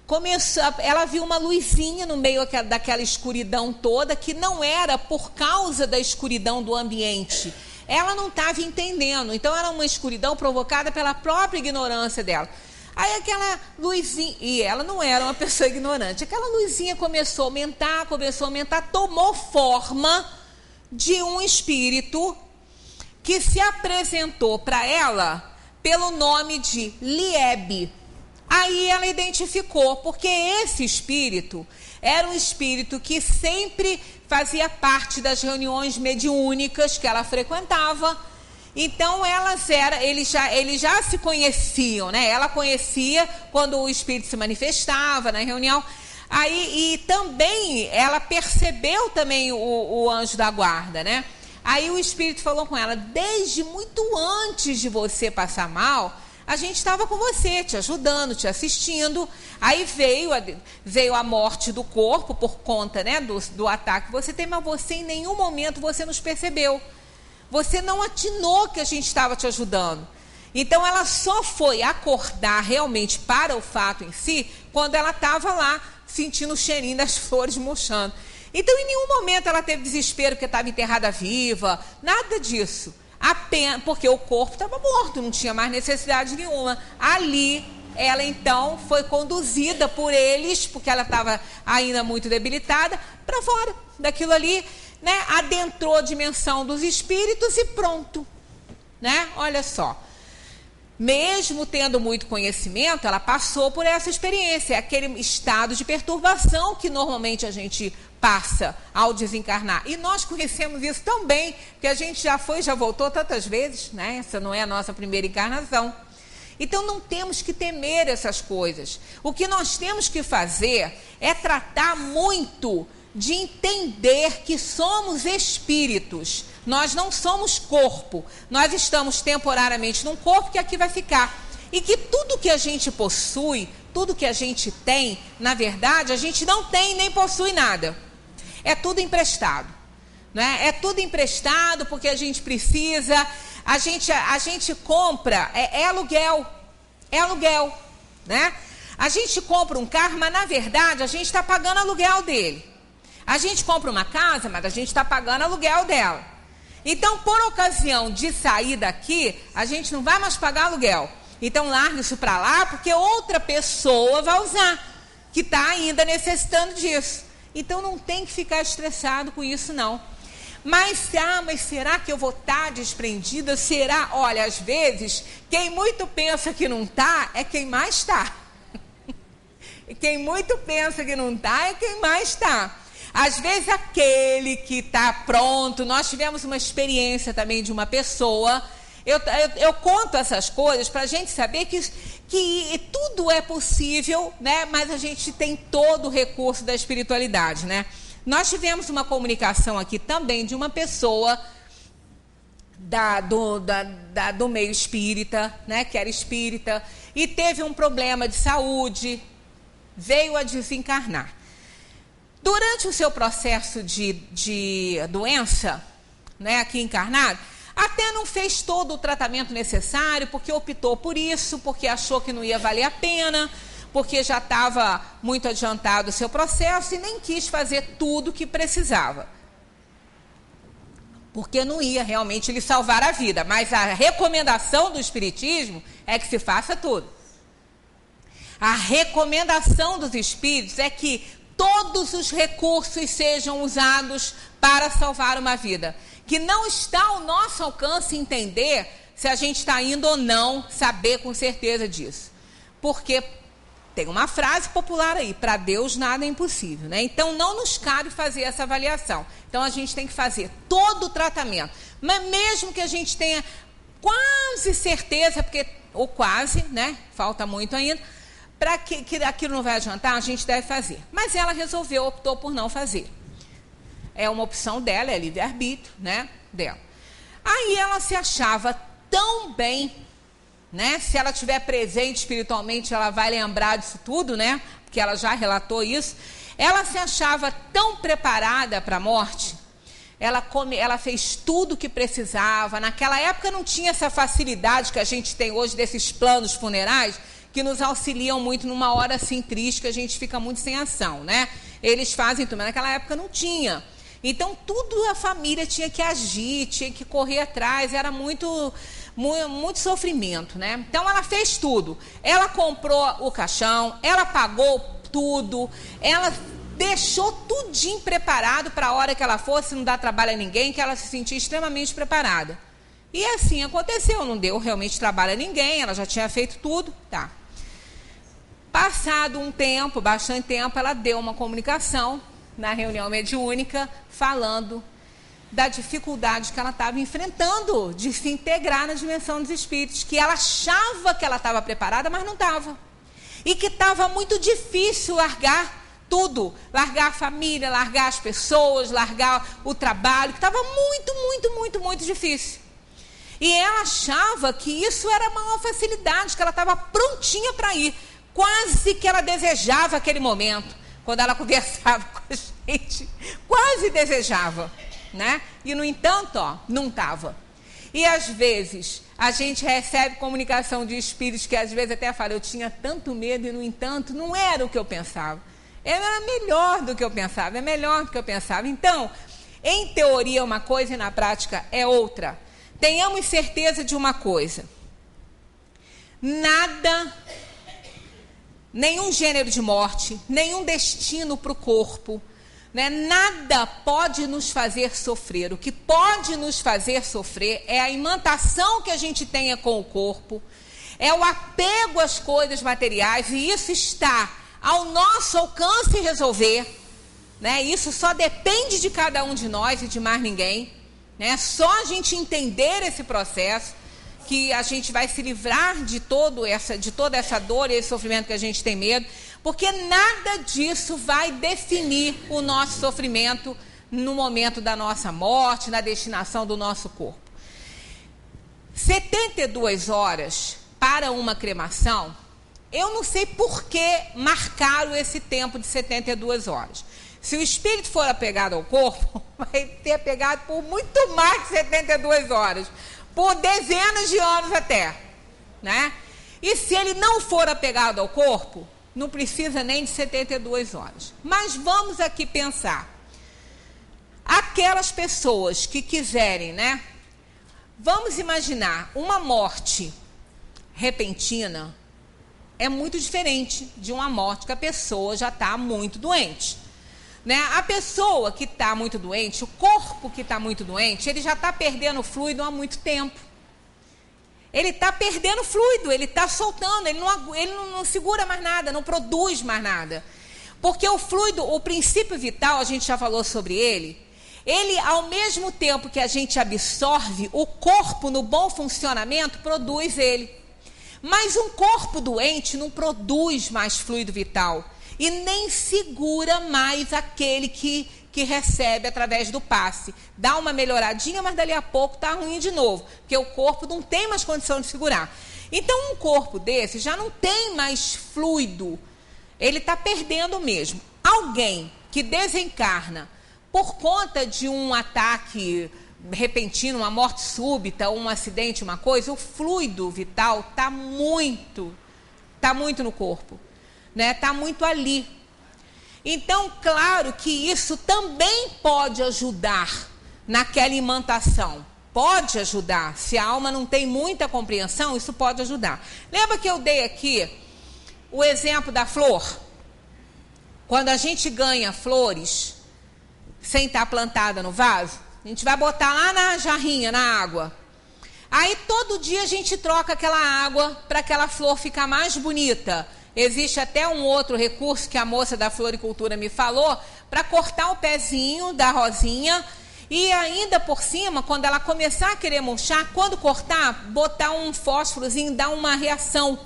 começou, ela viu uma luzinha no meio daquela escuridão toda, que não era por causa da escuridão do ambiente. Ela não estava entendendo, então era uma escuridão provocada pela própria ignorância dela. Aí aquela luzinha, e ela não era uma pessoa ignorante, aquela luzinha começou a aumentar, tomou forma de um espírito que se apresentou para ela pelo nome de Liebe. Aí ela identificou, porque esse espírito era um espírito que sempre fazia parte das reuniões mediúnicas que ela frequentava. Então eles já se conheciam, né? Ela conhecia quando o espírito se manifestava na reunião. Aí, e também ela percebeu também o anjo da guarda, né? Aí o espírito falou com ela, desde muito antes de você passar mal, a gente estava com você, te ajudando, te assistindo. Aí veio a morte do corpo por conta, né, do ataque que você tem, mas você em nenhum momento você nos percebeu. Você não atinou que a gente estava te ajudando. Então ela só foi acordar realmente para o fato em si quando ela estava lá sentindo o cheirinho das flores murchando. Então em nenhum momento ela teve desespero porque estava enterrada viva, nada disso. Apenas porque o corpo estava morto, não tinha mais necessidade nenhuma. Ali, ela então foi conduzida por eles, porque ela estava ainda muito debilitada, para fora daquilo ali, né? Adentrou a dimensão dos espíritos e pronto, né? Olha só. Mesmo tendo muito conhecimento, ela passou por essa experiência, aquele estado de perturbação que normalmente a gente passa ao desencarnar. E nós conhecemos isso tão bem, que a gente já voltou tantas vezes, né? Essa não é a nossa primeira encarnação. Então não temos que temer essas coisas. O que nós temos que fazer é tratar muito de entender que somos espíritos. Nós não somos corpo. Nós estamos temporariamente num corpo que aqui vai ficar. E que tudo que a gente possui, tudo que a gente tem, na verdade, a gente não tem nem possui nada. É tudo emprestado, né? É tudo emprestado porque a gente precisa, a gente compra, é aluguel, né? A gente compra um carro, mas na verdade a gente está pagando aluguel dele. A gente compra uma casa, mas a gente está pagando aluguel dela. Então, por ocasião de sair daqui, a gente não vai mais pagar aluguel. Então, larga isso para lá, porque outra pessoa vai usar, que está ainda necessitando disso. Então, não tem que ficar estressado com isso, não. Mas será que eu vou estar desprendida? Será? Olha, às vezes, quem muito pensa que não está, é quem mais está. Quem muito pensa que não está, é quem mais está. Às vezes aquele que está pronto, nós tivemos uma experiência também de uma pessoa, eu conto essas coisas para a gente saber que tudo é possível, né? Mas a gente tem todo o recurso da espiritualidade, né? Nós tivemos uma comunicação aqui também de uma pessoa do meio espírita, né? Que era espírita, e teve um problema de saúde, veio a desencarnar. Durante o seu processo de doença, né, aqui encarnado, até não fez todo o tratamento necessário, porque optou por isso, porque achou que não ia valer a pena, porque já estava muito adiantado o seu processo e nem quis fazer tudo o que precisava. Porque não ia realmente lhe salvar a vida. Mas a recomendação do Espiritismo é que se faça tudo. A recomendação dos Espíritos é que todos os recursos sejam usados para salvar uma vida. Que não está ao nosso alcance entender se a gente está indo ou não, saber com certeza disso. Porque tem uma frase popular aí, para Deus nada é impossível, né? Então não nos cabe fazer essa avaliação. Então a gente tem que fazer todo o tratamento. Mas mesmo que a gente tenha quase certeza, ou quase, né? Falta muito ainda, para que aquilo não vai adiantar, a gente deve fazer. Mas ela resolveu, optou por não fazer. É uma opção dela, é livre-arbítrio, né, dela. Aí ela se achava tão bem, né? Se ela estiver presente espiritualmente, ela vai lembrar disso tudo, né? Porque ela já relatou isso. Ela se achava tão preparada para a morte. Ela fez tudo o que precisava. Naquela época não tinha essa facilidade que a gente tem hoje desses planos funerais, que nos auxiliam muito numa hora assim triste, que a gente fica muito sem ação, né? Eles fazem tudo, mas naquela época não tinha. Então, tudo a família tinha que agir, tinha que correr atrás, era muito sofrimento, né? Então, ela fez tudo. Ela comprou o caixão, ela pagou tudo, ela deixou tudinho preparado para a hora que ela fosse, não dar trabalho a ninguém, que ela se sentia extremamente preparada. E assim aconteceu, não deu realmente trabalho a ninguém, ela já tinha feito tudo, tá. Passado um tempo, bastante tempo, ela deu uma comunicação na reunião mediúnica, falando da dificuldade que ela estava enfrentando de se integrar na dimensão dos espíritos, que ela achava que ela estava preparada, mas não estava. E que estava muito difícil largar tudo, largar a família, largar as pessoas, largar o trabalho, que estava muito difícil. E ela achava que isso era uma facilidade, que ela estava prontinha para ir. Quase que ela desejava aquele momento, quando ela conversava com a gente, quase desejava, né? E, no entanto, não estava. E, às vezes, a gente recebe comunicação de espíritos que, às vezes, até fala, eu tinha tanto medo e, no entanto, não era o que eu pensava. Era melhor do que eu pensava, é melhor do que eu pensava. Então, em teoria é uma coisa e na prática é outra. Tenhamos certeza de uma coisa. Nada, nenhum gênero de morte, nenhum destino para o corpo, né? Nada pode nos fazer sofrer. O que pode nos fazer sofrer é a imantação que a gente tenha com o corpo, é o apego às coisas materiais, e isso está ao nosso alcance resolver, né? Isso só depende de cada um de nós e de mais ninguém, né? Só a gente entender esse processo que a gente vai se livrar de toda essa dor e esse sofrimento que a gente tem medo, porque nada disso vai definir o nosso sofrimento no momento da nossa morte, na destinação do nosso corpo. 72 horas para uma cremação, eu não sei por que marcaram esse tempo de 72 horas. Se o espírito for apegado ao corpo, vai ter apegado por muito mais de 72 horas, por dezenas de anos até, né? E se ele não for apegado ao corpo, não precisa nem de 72 horas. Mas vamos aqui pensar. Aquelas pessoas que quiserem, né? Vamos imaginar uma morte repentina é muito diferente de uma morte que a pessoa já está muito doente, né? A pessoa que está muito doente, o corpo que está muito doente, ele já está perdendo fluido há muito tempo. Ele está perdendo fluido, ele está soltando, ele não segura mais nada, não produz mais nada. Porque o fluido, o princípio vital, a gente já falou sobre ele, ao mesmo tempo que a gente absorve, o corpo no bom funcionamento produz ele. Mas um corpo doente não produz mais fluido vital e nem segura mais aquele que recebe através do passe. Dá uma melhoradinha, mas dali a pouco está ruim de novo, porque o corpo não tem mais condição de segurar. Então, um corpo desse já não tem mais fluido, ele está perdendo mesmo. Alguém que desencarna por conta de um ataque repentino, uma morte súbita, um acidente, uma coisa, o fluido vital está muito no corpo, né? Está muito ali. Então, claro que isso também pode ajudar naquela imantação. Pode ajudar. Se a alma não tem muita compreensão, isso pode ajudar. Lembra que eu dei aqui o exemplo da flor? Quando a gente ganha flores sem estar plantada no vaso, a gente vai botar lá na jarrinha, na água. Aí todo dia a gente troca aquela água para aquela flor ficar mais bonita. Existe até um outro recurso que a moça da floricultura me falou, para cortar o pezinho da rosinha e ainda por cima, quando ela começar a querer murchar, quando cortar, botar um fósforozinho, dar uma reação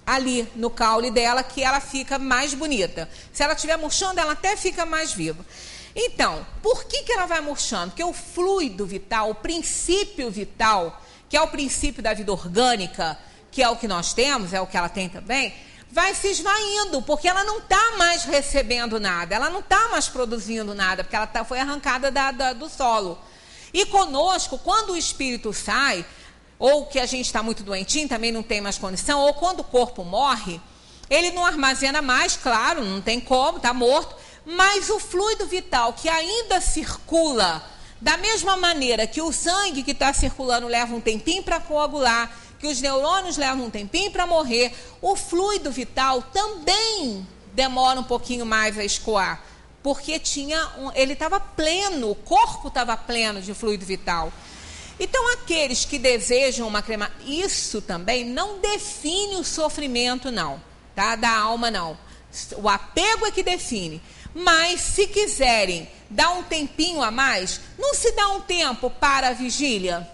ali no caule dela, que ela fica mais bonita. Se ela estiver murchando, ela até fica mais viva. Então, por que ela vai murchando? Porque o fluido vital, o princípio vital, que é o princípio da vida orgânica, que é o que nós temos, é o que ela tem também, vai se esvaindo, porque ela não está mais recebendo nada, ela não está mais produzindo nada, porque ela foi arrancada do solo. E conosco, quando o espírito sai, ou que a gente está muito doentinho, também não tem mais condição, ou quando o corpo morre, ele não armazena mais, claro, não tem como, está morto, mas o fluido vital que ainda circula, da mesma maneira que o sangue que está circulando leva um tempinho para coagular, que os neurônios levam um tempinho para morrer, o fluido vital também demora um pouquinho mais a escoar, porque ele estava pleno, o corpo estava pleno de fluido vital. Então, aqueles que desejam uma cremação, isso também não define o sofrimento, não, tá? Da alma, não. O apego é que define. Mas, se quiserem dar um tempinho a mais, não se dá um tempo para a vigília,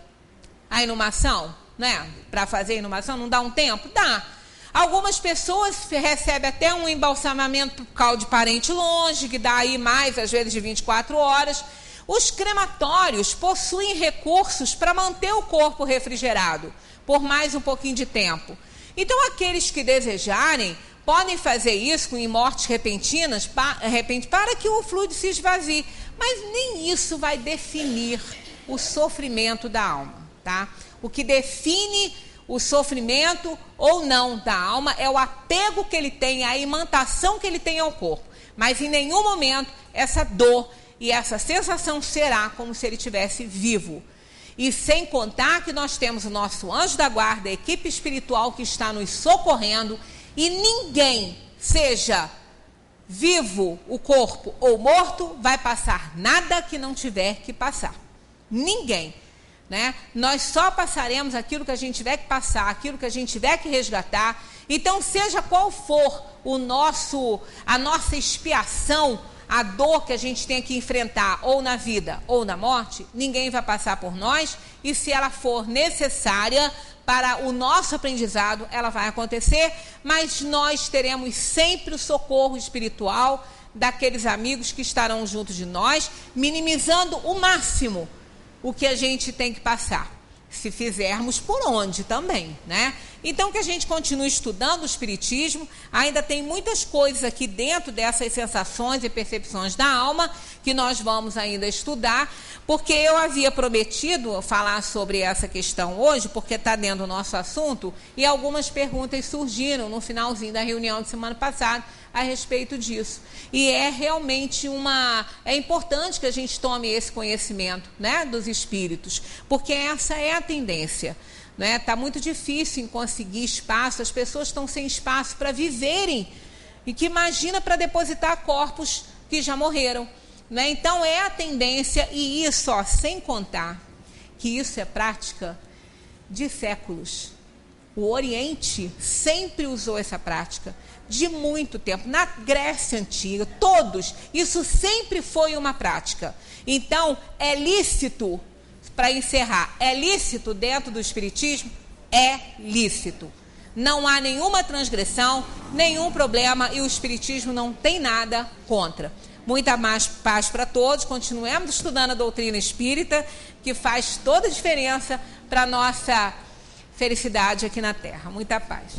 a inumação, né? Para fazer a inumação, não dá um tempo? Dá. Algumas pessoas recebem até um embalsamamento por causa de parente longe, que dá aí mais, às vezes, de 24 horas. Os crematórios possuem recursos para manter o corpo refrigerado por mais um pouquinho de tempo. Então, aqueles que desejarem podem fazer isso com mortes repentinas para que o fluido se esvazie. Mas nem isso vai definir o sofrimento da alma, tá? O que define o sofrimento ou não da alma é o apego que ele tem, a imantação que ele tem ao corpo. Mas em nenhum momento essa dor e essa sensação será como se ele estivesse vivo. E sem contar que nós temos o nosso anjo da guarda, a equipe espiritual que está nos socorrendo, e ninguém, seja vivo o corpo ou morto, vai passar nada que não tiver que passar. Ninguém, né? Nós só passaremos aquilo que a gente tiver que passar, aquilo que a gente tiver que resgatar. Então, seja qual for a nossa expiação, a dor que a gente tem que enfrentar, ou na vida ou na morte, ninguém vai passar por nós, e se ela for necessária para o nosso aprendizado, ela vai acontecer, mas nós teremos sempre o socorro espiritual daqueles amigos que estarão junto de nós, minimizando o máximo o que a gente tem que passar. se fizermos por onde também, né? Então, que a gente continue estudando o Espiritismo. Ainda tem muitas coisas aqui dentro dessas sensações e percepções da alma que nós vamos ainda estudar, porque eu havia prometido falar sobre essa questão hoje, porque está dentro do nosso assunto, e algumas perguntas surgiram no finalzinho da reunião de semana passada a respeito disso. E é realmente é importante que a gente tome esse conhecimento, né, dos espíritos, porque essa é a tendência. Está muito difícil em conseguir espaço, as pessoas estão sem espaço para viverem, e que imagina para depositar corpos que já morreram. Então é a tendência, e isso, sem contar que isso é prática de séculos. O Oriente sempre usou essa prática, de muito tempo. Na Grécia Antiga, todos, isso sempre foi uma prática. Então, é lícito, para encerrar, é lícito dentro do Espiritismo? É lícito. Não há nenhuma transgressão, nenhum problema, e o Espiritismo não tem nada contra. Muita mais paz para todos. Continuemos estudando a doutrina espírita, que faz toda a diferença para a nossa felicidade aqui na Terra. Muita paz.